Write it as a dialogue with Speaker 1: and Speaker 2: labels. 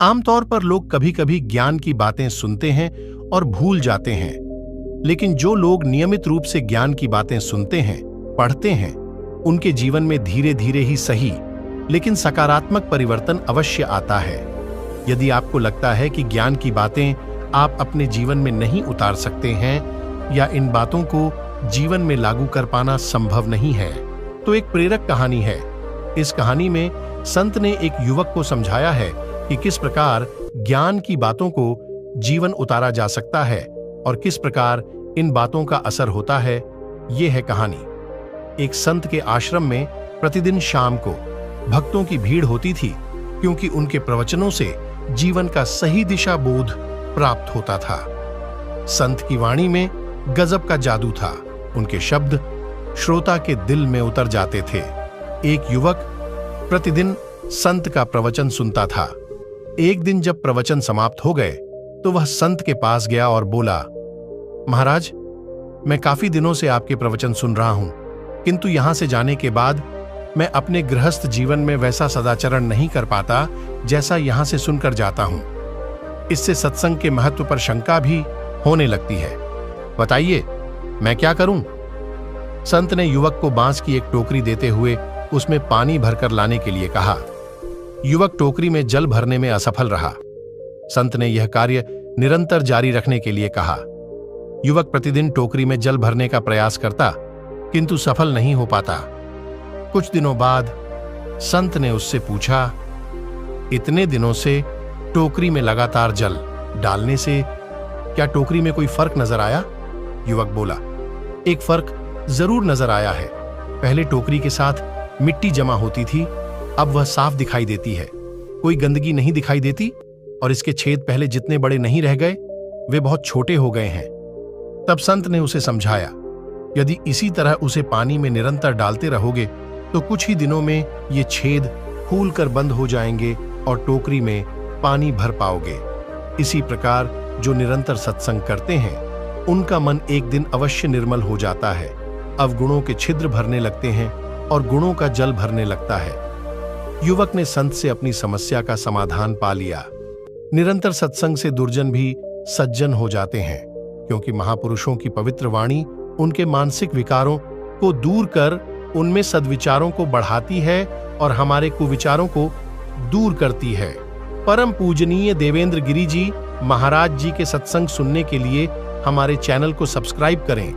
Speaker 1: आमतौर पर लोग कभी कभी ज्ञान की बातें सुनते हैं और भूल जाते हैं, लेकिन जो लोग नियमित रूप से ज्ञान की बातें सुनते हैं, पढ़ते हैं, उनके जीवन में धीरे धीरे ही सही लेकिन सकारात्मक परिवर्तन अवश्य आता है। यदि आपको लगता है कि ज्ञान की बातें आप अपने जीवन में नहीं उतार सकते हैं या इन बातों को जीवन में लागू कर पाना संभव नहीं है, तो एक प्रेरक कहानी है। इस कहानी में संत ने एक युवक को समझाया है कि किस प्रकार ज्ञान की बातों को जीवन उतारा जा सकता है और किस प्रकार इन बातों का असर होता है। ये है कहानी। एक संत के आश्रम में प्रतिदिन शाम को भक्तों की भीड़ होती थी, क्योंकि उनके प्रवचनों से जीवन का सही दिशा बोध प्राप्त होता था। संत की वाणी में गजब का जादू था। उनके शब्द श्रोता के दिल में उतर जाते थे। एक युवक प्रतिदिन संत का प्रवचन सुनता था। एक दिन जब प्रवचन समाप्त हो गए तो वह संत के पास गया और बोला, महाराज, मैं काफी दिनों से आपके प्रवचन सुन रहा हूं, किंतु यहां से जाने के बाद मैं अपने गृहस्थ जीवन में वैसा सदाचरण नहीं कर पाता जैसा यहां से सुनकर जाता हूं। इससे सत्संग के महत्व पर शंका भी होने लगती है। बताइए, मैं क्या करूं? संत ने युवक को बांस की एक टोकरी देते हुए उसमें पानी भरकर लाने के लिए कहा। युवक टोकरी में जल भरने में असफल रहा। संत ने यह कार्य निरंतर जारी रखने के लिए कहा। युवक प्रतिदिन टोकरी में जल भरने का प्रयास करता, किंतु सफल नहीं हो पाता। कुछ दिनों बाद संत ने उससे पूछा, इतने दिनों से टोकरी में लगातार जल डालने से क्या टोकरी में कोई फर्क नजर आया? युवक बोला, एक फर्क जरूर नजर आया है। पहले टोकरी के साथ मिट्टी जमा होती थी, अब वह साफ दिखाई देती है। कोई गंदगी नहीं दिखाई देती और इसके छेद पहले जितने बड़े नहीं रह गए, वे बहुत छोटे हो गए हैं। तब संत ने उसे समझाया, यदि इसी तरह उसे पानी में निरंतर डालते रहोगे तो कुछ ही दिनों में ये छेद फूलकर बंद हो जाएंगे और टोकरी में पानी भर पाओगे। इसी प्रकार जो निरंतर सत्संग करते हैं, उनका मन एक दिन अवश्य निर्मल हो जाता है। अवगुणों के छिद्र भरने लगते हैं और गुणों का जल भरने लगता है। युवक ने संत से अपनी समस्या का समाधान पा लिया। निरंतर सत्संग से दुर्जन भी सज्जन हो जाते हैं, क्योंकि महापुरुषों की पवित्र वाणी उनके मानसिक विकारों को दूर कर उनमें सद्विचारों को बढ़ाती है और हमारे कुविचारों को दूर करती है। परम पूजनीय देवेंद्र गिरि जी महाराज जी के सत्संग सुनने के लिए हमारे चैनल को सब्सक्राइब करें